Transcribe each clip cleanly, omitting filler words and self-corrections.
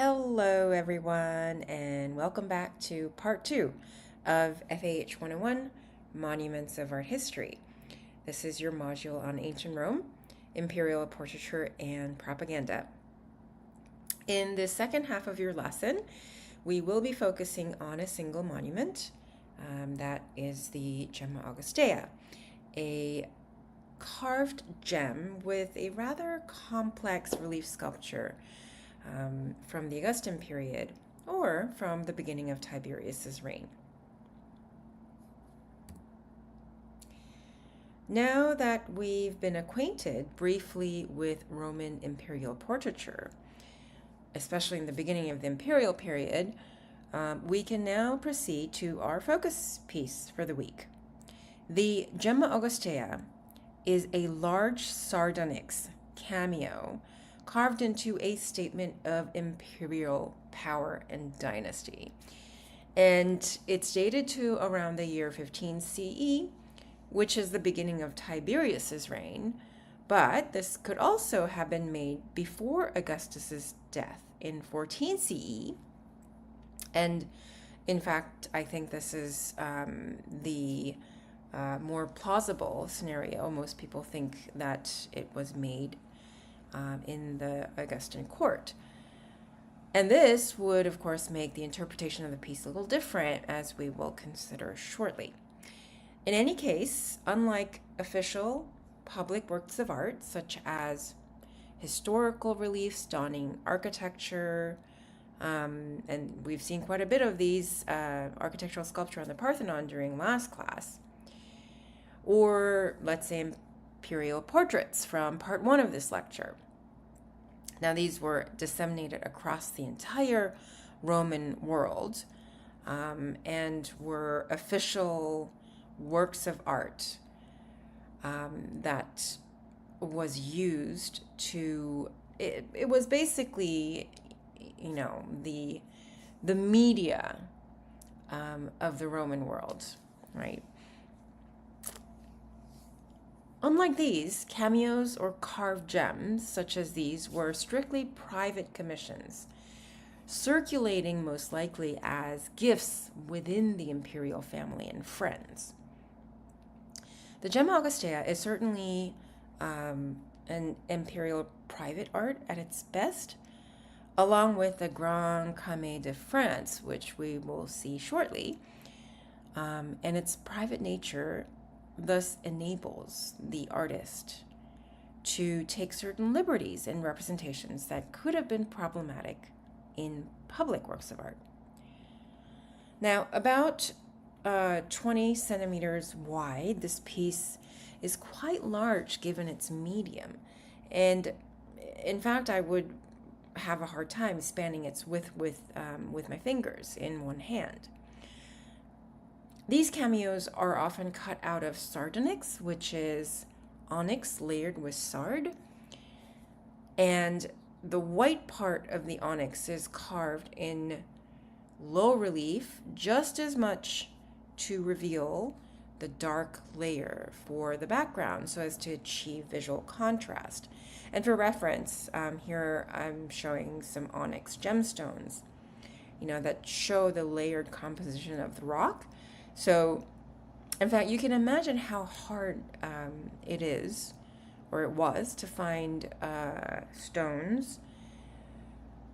Hello, everyone, and welcome back to part 2 of FAH 101 Monuments of Art History. This is your module on ancient Rome, imperial portraiture, and propaganda. In the second half of your lesson, we will be focusing on a single monument, that is the Gemma Augustea, a carved gem with a rather complex relief sculpture from the Augustan period or from the beginning of Tiberius's reign. Now that we've been acquainted briefly with Roman imperial portraiture, especially in the beginning of the imperial period, we can now proceed to our focus piece for the week. The Gemma Augustea is a large sardonyx cameo carved into a statement of imperial power and dynasty. And it's dated to around the year 15 CE, which is the beginning of Tiberius's reign, but this could also have been made before Augustus's death in 14 CE. And in fact, I think this is the more plausible scenario. Most people think that it was made in the Augustan court. And this would, of course, make the interpretation of the piece a little different, as we will consider shortly. In any case, unlike official public works of art, such as historical reliefs donning architecture, and we've seen quite a bit of these architectural sculpture on the Parthenon during last class, or let's say imperial portraits from part 1 of this lecture. Now, these were disseminated across the entire Roman world and were official works of art that was used to, it was basically, the media of the Roman world, right? Unlike these, cameos or carved gems such as these were strictly private commissions, circulating most likely as gifts within the imperial family and friends. The Gemma Augustea is certainly an imperial private art at its best, along with the Grand Camée de France, which we will see shortly, and its private nature thus enables the artist to take certain liberties in representations that could have been problematic in public works of art. Now, about 20 centimeters wide, this piece is quite large given its medium, and in fact, I would have a hard time spanning its width with my fingers in one hand. These cameos are often cut out of sardonyx, which is onyx layered with sard. And the white part of the onyx is carved in low relief, just as much to reveal the dark layer for the background so as to achieve visual contrast. And for reference, here I'm showing some onyx gemstones, that show the layered composition of the rock. So, in fact, you can imagine how hard it is, or it was, to find stones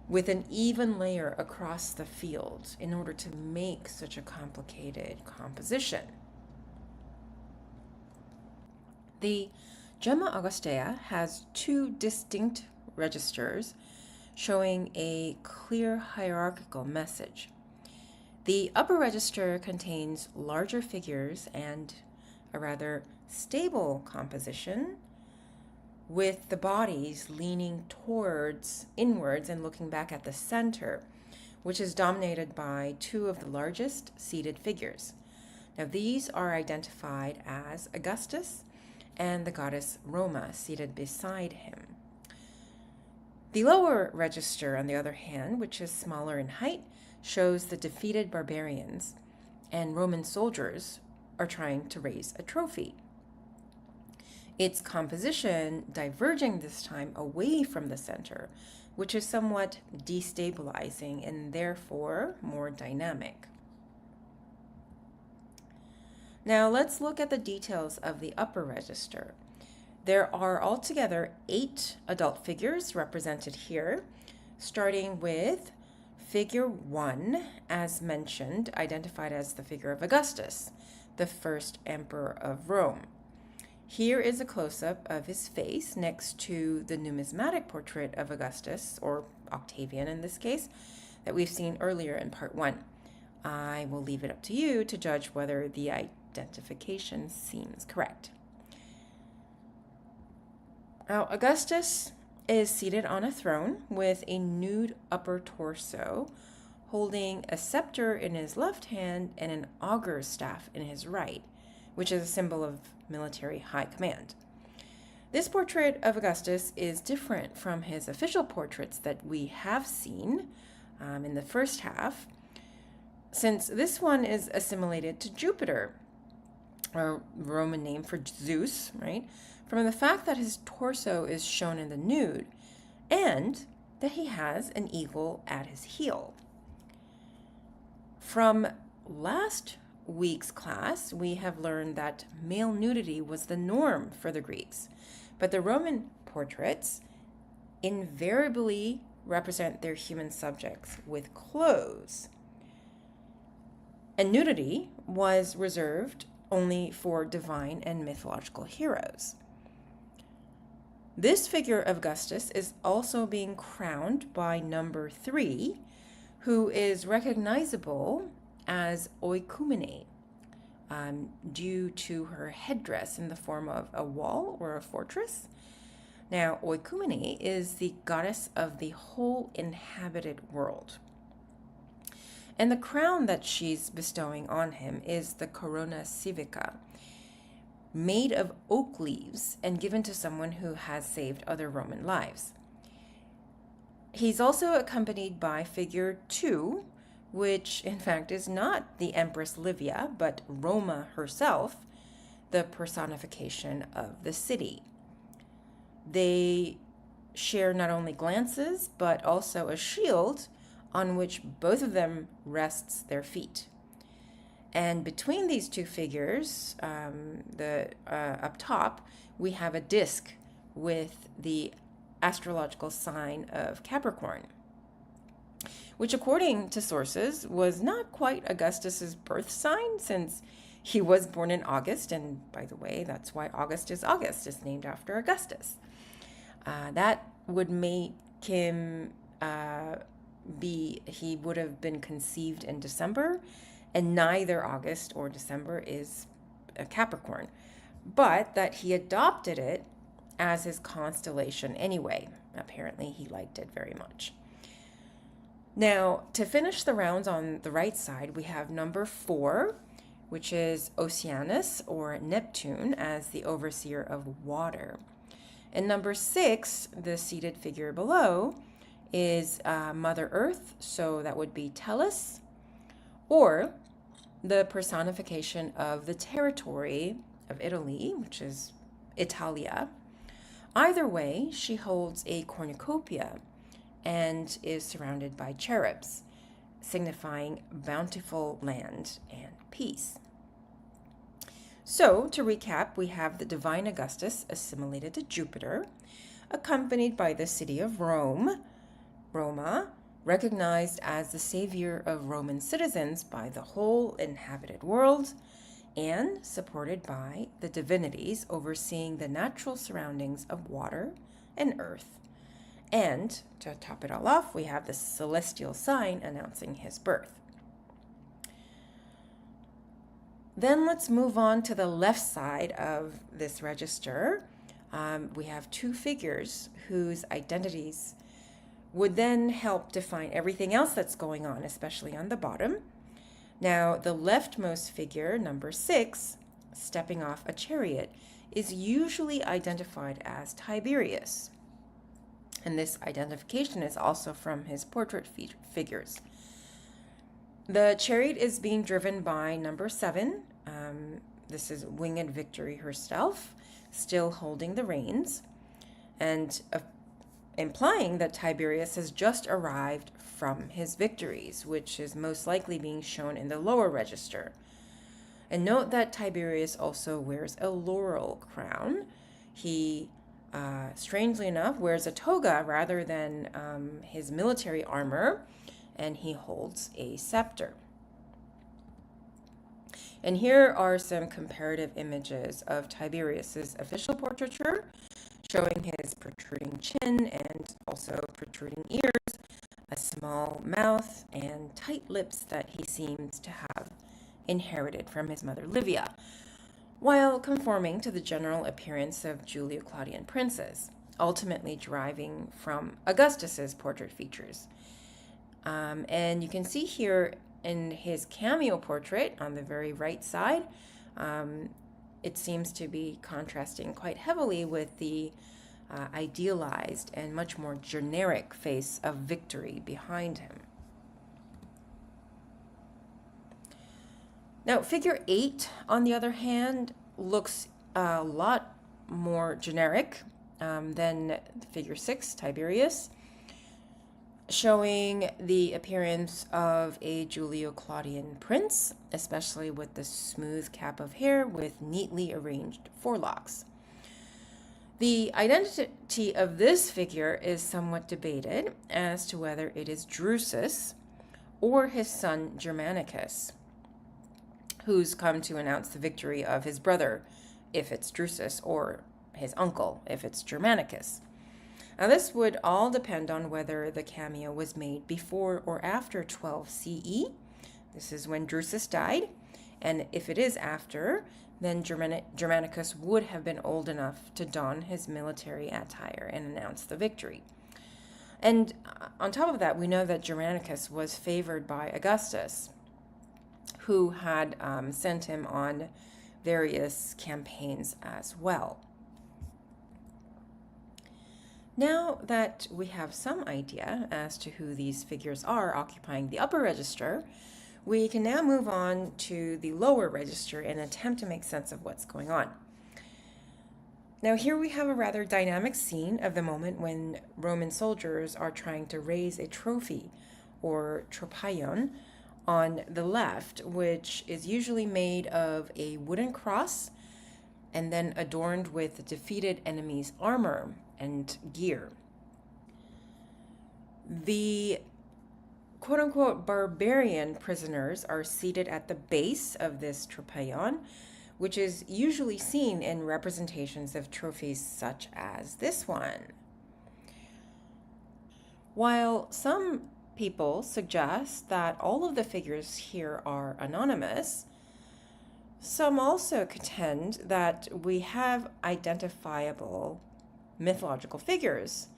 with an even layer across the field in order to make such a complicated composition. The Gemma Augustea has 2 distinct registers showing a clear hierarchical message. The upper register contains larger figures and a rather stable composition, with the bodies leaning inwards and looking back at the center, which is dominated by 2 of the largest seated figures. Now, these are identified as Augustus and the goddess Roma seated beside him. The lower register, on the other hand, which is smaller in height, shows the defeated barbarians, and Roman soldiers are trying to raise a trophy. Its composition diverging this time away from the center which is somewhat destabilizing and therefore more dynamic. Now let's look at the details of the upper register. There are altogether 8 adult figures represented here, starting with figure 1, as mentioned, identified as the figure of Augustus, the first emperor of Rome. Here is a close-up of his face next to the numismatic portrait of Augustus, or Octavian in this case, that we've seen earlier in part 1. I will leave it up to you to judge whether the identification seems correct. Now, Augustus is seated on a throne with a nude upper torso, holding a scepter in his left hand and an augur's staff in his right, which is a symbol of military high command. This portrait of Augustus is different from his official portraits that we have seen in the first half, since this one is assimilated to Jupiter, a Roman name for Zeus, right? From the fact that his torso is shown in the nude and that he has an eagle at his heel. From last week's class, we have learned that male nudity was the norm for the Greeks, but the Roman portraits invariably represent their human subjects with clothes. And nudity was reserved only for divine and mythological heroes. This figure of Augustus is also being crowned by number 3, who is recognizable as Oikumene, due to her headdress in the form of a wall or a fortress. Now, Oikumene is the goddess of the whole inhabited world. And the crown that she's bestowing on him is the corona civica, made of oak leaves and given to someone who has saved other Roman lives. He's also accompanied by figure 2, which in fact is not the Empress Livia, but Roma herself, the personification of the city. They share not only glances, but also a shield on which both of them rests their feet. And between these two figures, up top, we have a disc with the astrological sign of Capricorn, which according to sources was not quite Augustus's birth sign, since he was born in August, and by the way, that's why August is named after Augustus. That would make him he would have been conceived in December, and neither August or December is a Capricorn, but that he adopted it as his constellation anyway. Apparently he liked it very much. Now, to finish the rounds on the right side, we have number 4, which is Oceanus or Neptune as the overseer of water. And number 6, the seated figure below, is Mother Earth, so that would be Tellus, or the personification of the territory of Italy, which is Italia. Either way, she holds a cornucopia and is surrounded by cherubs, signifying bountiful land and peace. So, to recap, we have the divine Augustus assimilated to Jupiter, accompanied by the city of Roma, recognized as the savior of Roman citizens by the whole inhabited world, and supported by the divinities overseeing the natural surroundings of water and earth. And to top it all off, we have the celestial sign announcing his birth. Then let's move on to the left side of this register. We have 2 figures whose identities would then help define everything else that's going on, especially on the bottom. Now, the leftmost figure, number 6, stepping off a chariot, is usually identified as Tiberius. And this identification is also from his portrait figures. The chariot is being driven by number 7. This is Winged Victory herself, still holding the reins. And implying that Tiberius has just arrived from his victories, which is most likely being shown in the lower register. And note that Tiberius also wears a laurel crown. He, strangely enough, wears a toga rather than his military armor, and he holds a scepter. And here are some comparative images of Tiberius's official portraiture, showing his protruding chin and also protruding ears, a small mouth, and tight lips that he seems to have inherited from his mother Livia, while conforming to the general appearance of Julio-Claudian princes, ultimately deriving from Augustus's portrait features. And you can see here in his cameo portrait on the very right side, it seems to be contrasting quite heavily with the idealized and much more generic face of victory behind him. Now, figure 8, on the other hand, looks a lot more generic than figure 6, Tiberius, showing the appearance of a Julio-Claudian prince, especially with the smooth cap of hair with neatly arranged forelocks. The identity of this figure is somewhat debated as to whether it is Drusus or his son Germanicus, who's come to announce the victory of his brother, if it's Drusus, or his uncle, if it's Germanicus. Now, this would all depend on whether the cameo was made before or after 12 CE. This is when Drusus died. And if it is after, then Germanicus would have been old enough to don his military attire and announce the victory. And on top of that, we know that Germanicus was favored by Augustus, who had sent him on various campaigns as well. Now that we have some idea as to who these figures are occupying the upper register, we can now move on to the lower register and attempt to make sense of what's going on. Now here we have a rather dynamic scene of the moment when Roman soldiers are trying to raise a trophy, or tropaion, on the left, which is usually made of a wooden cross and then adorned with the defeated enemy's armor and gear. The quote-unquote barbarian prisoners are seated at the base of this tropaion, which is usually seen in representations of trophies such as this one. While some people suggest that all of the figures here are anonymous, some also contend that we have identifiable mythological figures,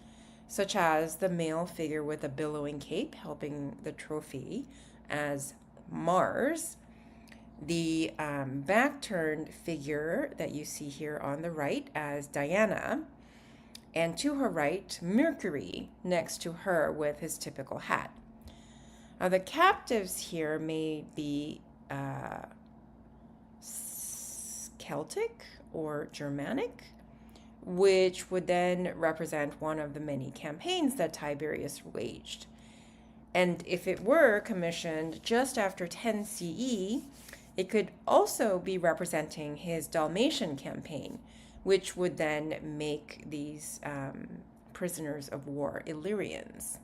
such as the male figure with a billowing cape helping the trophy as Mars, the back-turned figure that you see here on the right as Diana, and to her right, Mercury next to her with his typical hat. Now, the captives here may be Celtic or Germanic, which would then represent one of the many campaigns that Tiberius waged. And if it were commissioned just after 10 CE, it could also be representing his Dalmatian campaign, which would then make these prisoners of war Illyrians.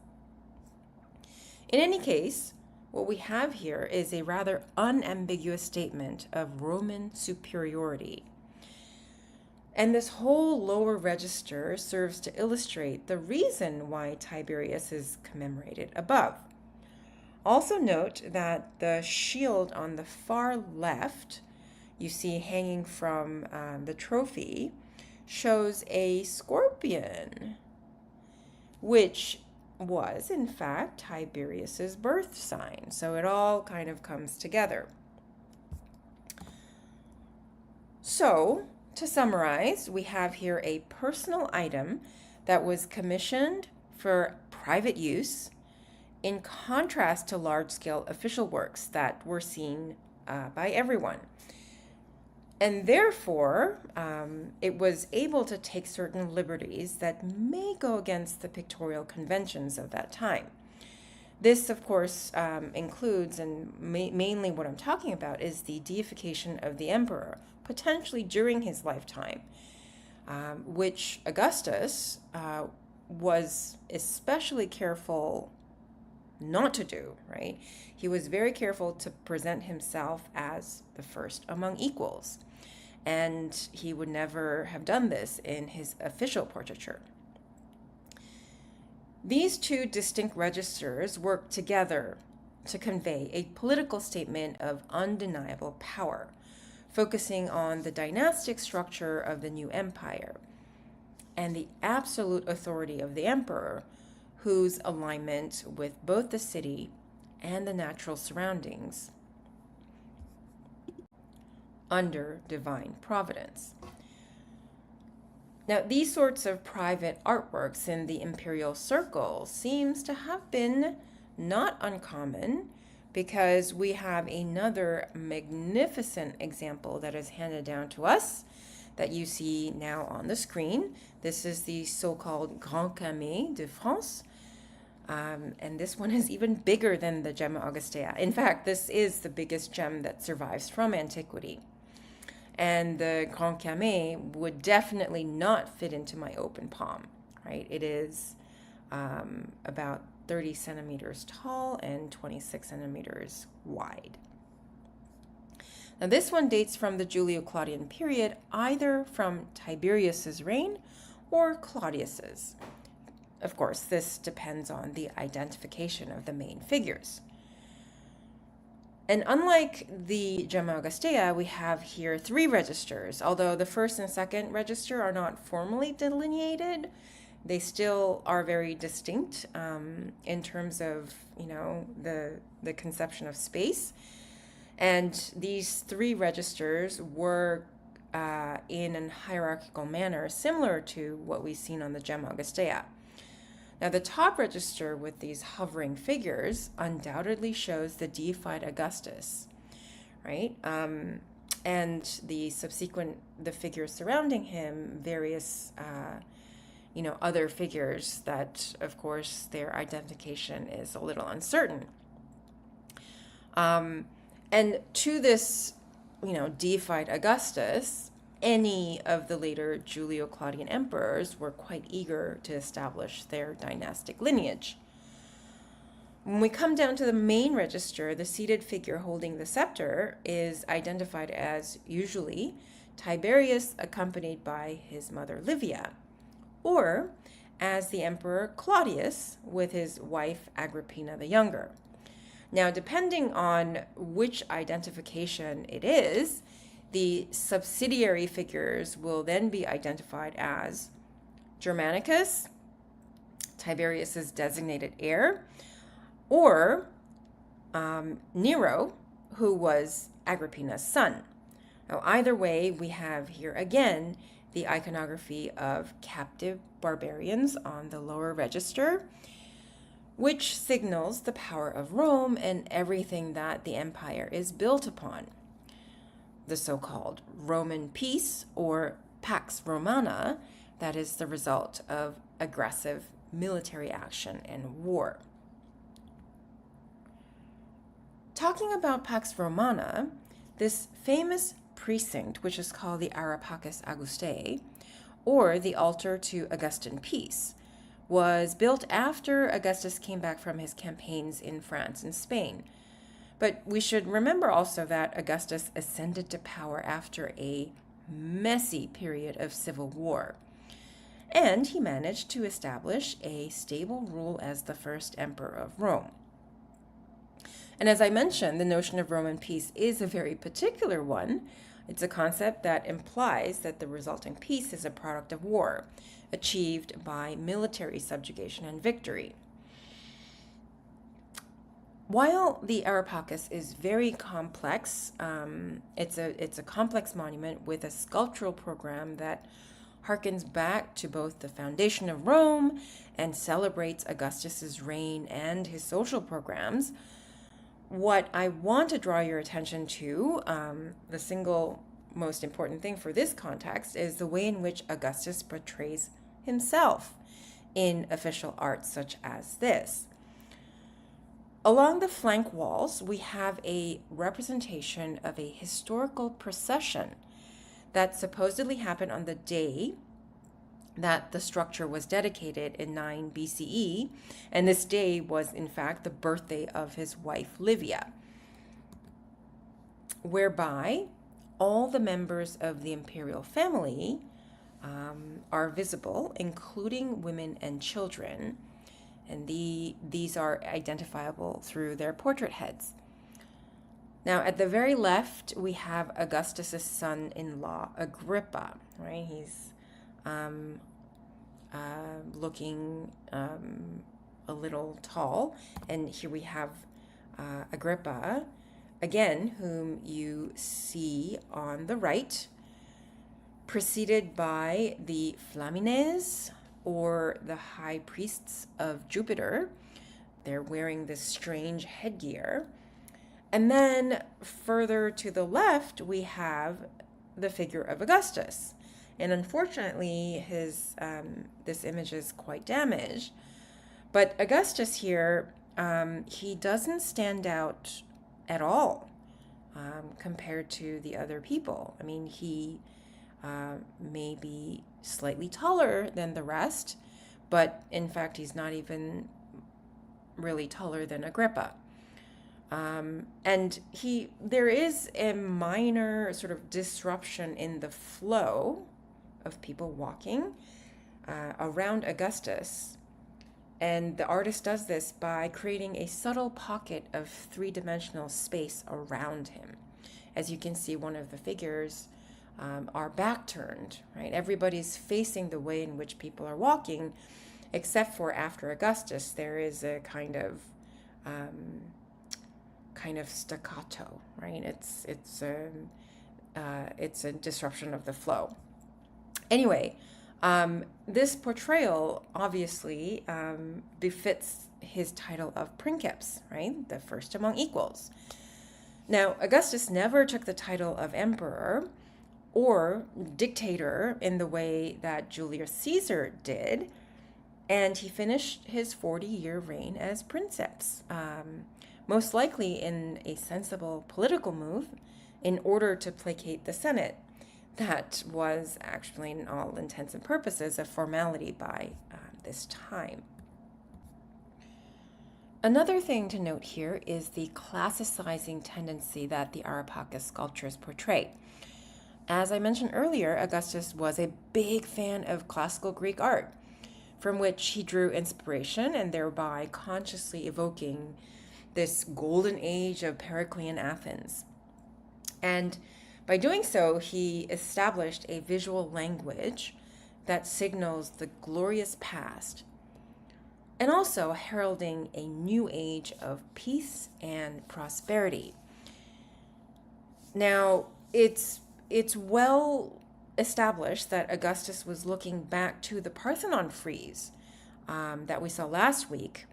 In any case, what we have here is a rather unambiguous statement of Roman superiority. And this whole lower register serves to illustrate the reason why Tiberius is commemorated above. Also note that the shield on the far left, you see hanging from the trophy, shows a scorpion, which was, in fact, Tiberius's birth sign. So it all kind of comes together. So, to summarize, we have here a personal item that was commissioned for private use, in contrast to large-scale official works that were seen by everyone. And therefore, it was able to take certain liberties that may go against the pictorial conventions of that time. This, of course, includes, and mainly what I'm talking about, is the deification of the emperor, potentially during his lifetime, which Augustus was especially careful not to do, right? He was very careful to present himself as the first among equals, and he would never have done this in his official portraiture. These two distinct registers work together to convey a political statement of undeniable power, focusing on the dynastic structure of the new empire and the absolute authority of the emperor, whose alignment with both the city and the natural surroundings under divine providence. Now, these sorts of private artworks in the imperial circle seems to have been not uncommon, because we have another magnificent example that is handed down to us that you see now on the screen. This is the so-called Grand Camée de France. And this one is even bigger than the Gemma Augustea. In fact, this is the biggest gem that survives from antiquity. And the Grand Camée would definitely not fit into my open palm, right? It is about 30 centimeters tall and 26 centimeters wide. Now, this one dates from the Julio-Claudian period, either from Tiberius's reign or Claudius's. Of course, this depends on the identification of the main figures. And unlike the Gemma Augustea, we have here three registers. Although the first and second register are not formally delineated, they still are very distinct in terms of, the conception of space. And these three registers were in a hierarchical manner similar to what we've seen on the Gemma Augustea. Now, the top register with these hovering figures undoubtedly shows the deified Augustus, right? And the figures surrounding him, various, other figures that, of course, their identification is a little uncertain. And to this, deified Augustus, any of the later Julio-Claudian emperors were quite eager to establish their dynastic lineage. When we come down to the main register, the seated figure holding the scepter is identified as usually Tiberius accompanied by his mother Livia, or as the emperor Claudius with his wife Agrippina the Younger. Now, depending on which identification it is, the subsidiary figures will then be identified as Germanicus, Tiberius's designated heir, or Nero, who was Agrippina's son. Now, either way, we have here again the iconography of captive barbarians on the lower register, which signals the power of Rome and everything that the empire is built upon. The so-called Roman peace, or Pax Romana, that is the result of aggressive military action and war. Talking about Pax Romana, this famous precinct, which is called the Arapacis Augustae, or the altar to Augustan peace, was built after Augustus came back from his campaigns in France and Spain. But we should remember also that Augustus ascended to power after a messy period of civil war. And he managed to establish a stable rule as the first emperor of Rome. And as I mentioned, the notion of Roman peace is a very particular one. It's a concept that implies that the resulting peace is a product of war, achieved by military subjugation and victory. While the Arapacis is very complex, it's a complex monument with a sculptural program that harkens back to both the foundation of Rome and celebrates Augustus's reign and his social programs. What I want to draw your attention to, the single most important thing for this context is the way in which Augustus portrays himself in official art such as this. Along the flank walls, we have a representation of a historical procession that supposedly happened on the day that the structure was dedicated in 9 BCE, and this day was in fact the birthday of his wife Livia, whereby all the members of the imperial family are visible, including women and children, and these are identifiable through their portrait heads. Now, at the very left, we have Augustus's son-in-law, Agrippa, right? He's looking a little tall, and here we have Agrippa, again, whom you see on the right, preceded by the Flamines, or the high priests of Jupiter. They're wearing this strange headgear. And then further to the left, we have the figure of Augustus. And unfortunately, his this image is quite damaged. But Augustus here, he doesn't stand out at all compared to the other people. I mean, he may be slightly taller than the rest, but in fact, he's not even really taller than Agrippa. And there is a minor sort of disruption in the flow of people walking around Augustus. And the artist does this by creating a subtle pocket of three-dimensional space around him. As you can see, one of the figures are back turned, right? Everybody's facing the way in which people are walking, except for after Augustus, there is a kind of staccato, right? It's a disruption of the flow. Anyway, this portrayal obviously befits his title of princeps, right? The first among equals. Now, Augustus never took the title of emperor or dictator in the way that Julius Caesar did, and he finished his 40-year reign as princeps, most likely in a sensible political move in order to placate the Senate. That was actually, in all intents and purposes, a formality by this time. Another thing to note here is the classicizing tendency that the Areopagus sculptures portray. As I mentioned earlier, Augustus was a big fan of classical Greek art, from which he drew inspiration and thereby consciously evoking this golden age of Periclean Athens. And by doing so, he established a visual language that signals the glorious past, and also heralding a new age of peace and prosperity. Now, it's well established that Augustus was looking back to the Parthenon frieze that we saw last week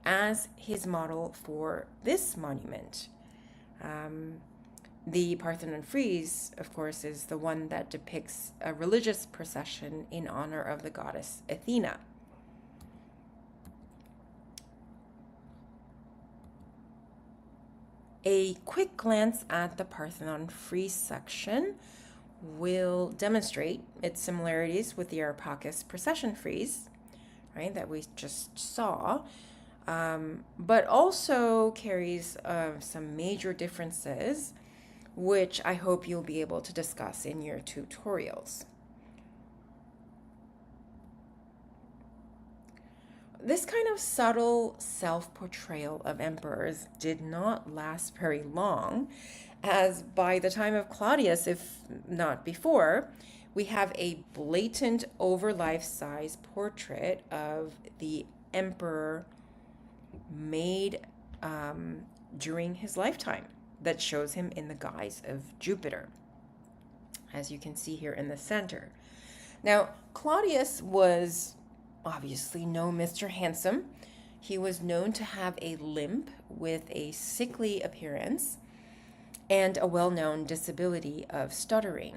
as his model for this monument. The Parthenon frieze, of course, is the one that depicts a religious procession in honor of the goddess Athena. A quick glance at the Parthenon frieze section will demonstrate its similarities with the Areopagus procession frieze, right, that we just saw, but also carries some major differences, which I hope you'll be able to discuss in your tutorials. This kind of subtle self-portrayal of emperors did not last very long, as by the time of Claudius, if not before, we have a blatant over life-size portrait of the emperor made during his lifetime that shows him in the guise of Jupiter, as you can see here in the center. Now, Claudius was obviously no Mr. Handsome. He was known to have a limp with a sickly appearance, and a well-known disability of stuttering.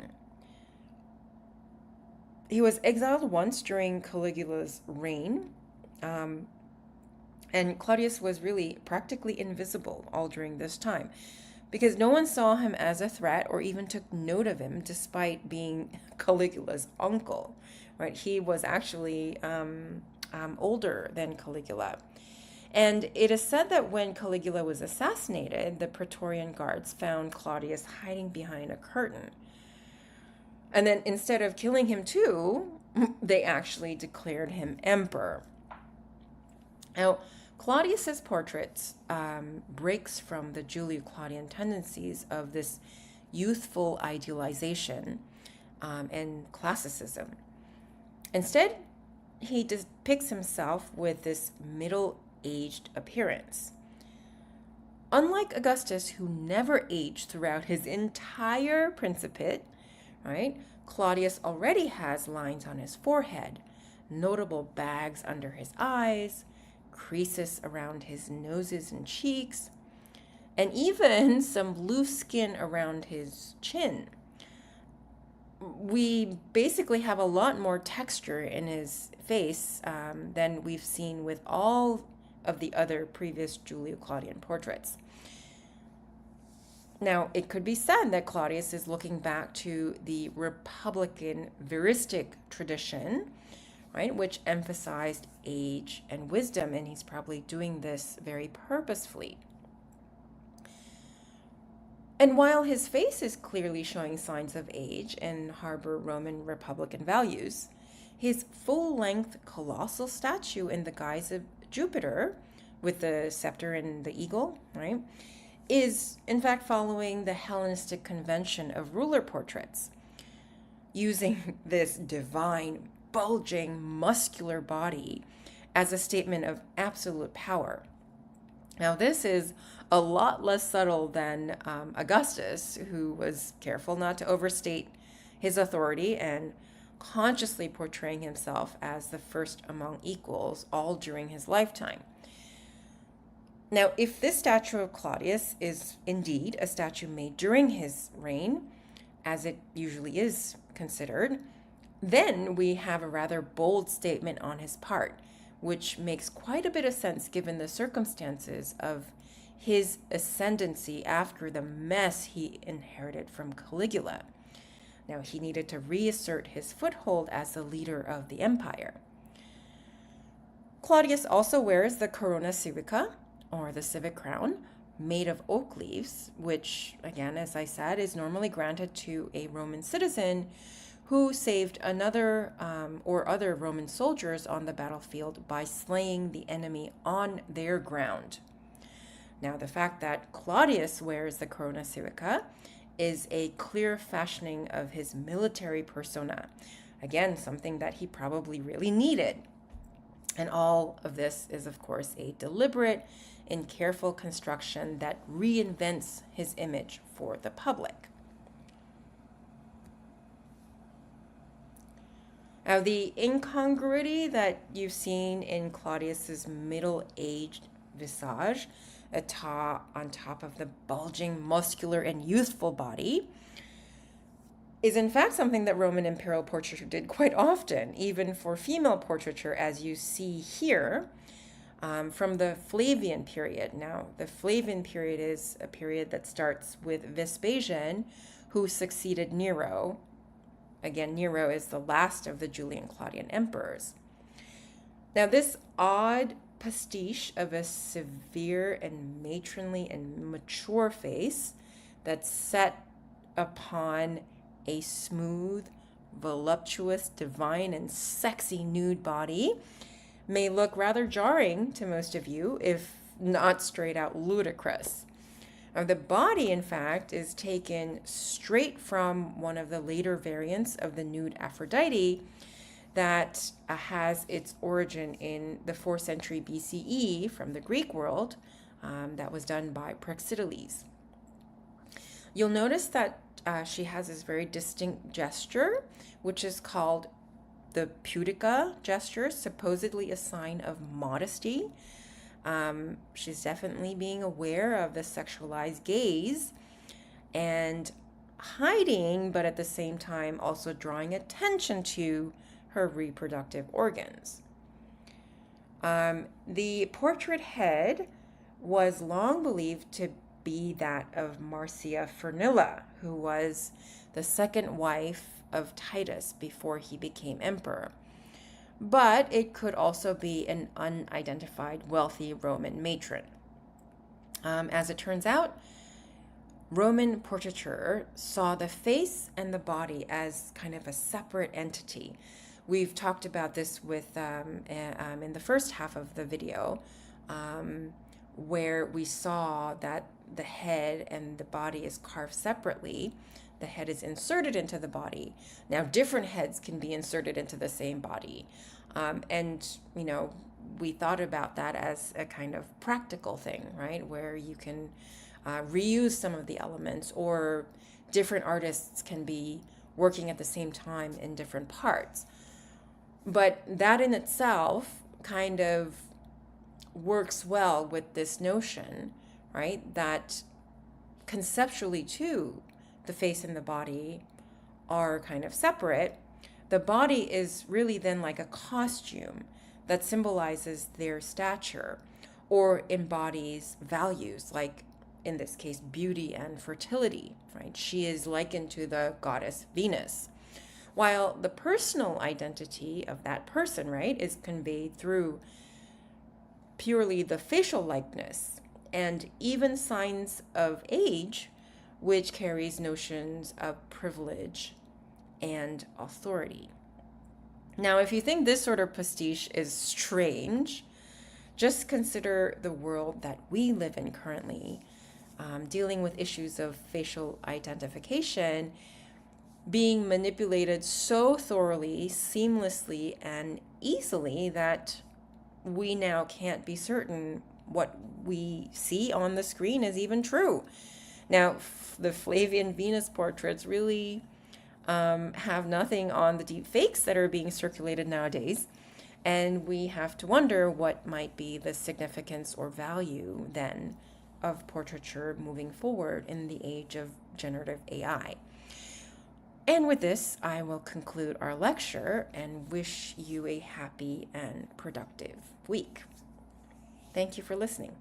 He was exiled once during Caligula's reign, um, and Claudius was really practically invisible all during this time because no one saw him as a threat or even took note of him despite being Caligula's uncle, right? He was actually older than Caligula. And it is said that when Caligula was assassinated, the Praetorian guards found Claudius hiding behind a curtain. And then instead of killing him too, they actually declared him emperor. Now, Claudius's portrait breaks from the Julio-Claudian tendencies of this youthful idealization and classicism. Instead, he depicts himself with this middle-aged appearance. Unlike Augustus, who never aged throughout his entire principate, right? Claudius already has lines on his forehead, notable bags under his eyes, creases around his noses and cheeks, and even some loose skin around his chin. We basically have a lot more texture in his face than we've seen with all of the other previous Julio-Claudian portraits. Now, it could be said that Claudius is looking back to the Republican veristic tradition, right, which emphasized age and wisdom, and he's probably doing this very purposefully. And while his face is clearly showing signs of age and harbor Roman Republican values, his full-length colossal statue in the guise of Jupiter, with the scepter and the eagle, right, is in fact following the Hellenistic convention of ruler portraits, using this divine, bulging, muscular body as a statement of absolute power. Now, this is a lot less subtle than Augustus, who was careful not to overstate his authority and consciously portraying himself as the first among equals all during his lifetime. Now, if this statue of Claudius is indeed a statue made during his reign, as it usually is considered, then we have a rather bold statement on his part, which makes quite a bit of sense given the circumstances of his ascendancy after the mess he inherited from Caligula. Now, he needed to reassert his foothold as the leader of the empire. Claudius also wears the corona civica, or the civic crown, made of oak leaves, which, again, as I said, is normally granted to a Roman citizen who saved another or other Roman soldiers on the battlefield by slaying the enemy on their ground. Now, the fact that Claudius wears the corona civica is a clear fashioning of his military persona. Again, something that he probably really needed. And all of this is, of course, a deliberate and careful construction that reinvents his image for the public. Now, the incongruity that you've seen in Claudius's middle-aged visage, on top of the bulging, muscular, and youthful body, is in fact something that Roman imperial portraiture did quite often, even for female portraiture, as you see here, from the Flavian period. Now, the Flavian period is a period that starts with Vespasian, who succeeded Nero. Again, Nero is the last of the Julian-Claudian emperors. Now, this odd pastiche of a severe and matronly and mature face that's set upon a smooth, voluptuous, divine, and sexy nude body may look rather jarring to most of you, if not straight out ludicrous. Now, the body, in fact, is taken straight from one of the later variants of the nude Aphrodite that has its origin in the 4th century BCE from the Greek world, that was done by Praxiteles. You'll notice that she has this very distinct gesture, which is called the pudica gesture, supposedly a sign of modesty. She's definitely being aware of the sexualized gaze. and hiding, but at the same time also drawing attention to her reproductive organs. The portrait head was long believed to be that of Marcia Furnilla, who was the second wife of Titus before he became emperor. But it could also be an unidentified wealthy Roman matron. As it turns out, Roman portraiture saw the face and the body as kind of a separate entity. We've talked about this with in the first half of the video, where we saw that the head and the body is carved separately. The head is inserted into the body. Now, different heads can be inserted into the same body. And, we thought about that as a kind of practical thing, right? Where you can reuse some of the elements, or different artists can be working at the same time in different parts. But that in itself kind of works well with this notion, right? That conceptually, too, the face and the body are kind of separate. The body is really then like a costume that symbolizes their stature or embodies values, like in this case, beauty and fertility, right? She is likened to the goddess Venus, while the personal identity of that person, right, is conveyed through purely the facial likeness and even signs of age, which carries notions of privilege and authority. Now, if you think this sort of pastiche is strange, just consider the world that we live in currently, dealing with issues of facial identification being manipulated so thoroughly, seamlessly, and easily that we now can't be certain what we see on the screen is even true. Now, the Flavian Venus portraits really have nothing on the deep fakes that are being circulated nowadays. And we have to wonder what might be the significance or value then of portraiture moving forward in the age of generative AI. And with this, I will conclude our lecture and wish you a happy and productive week. Thank you for listening.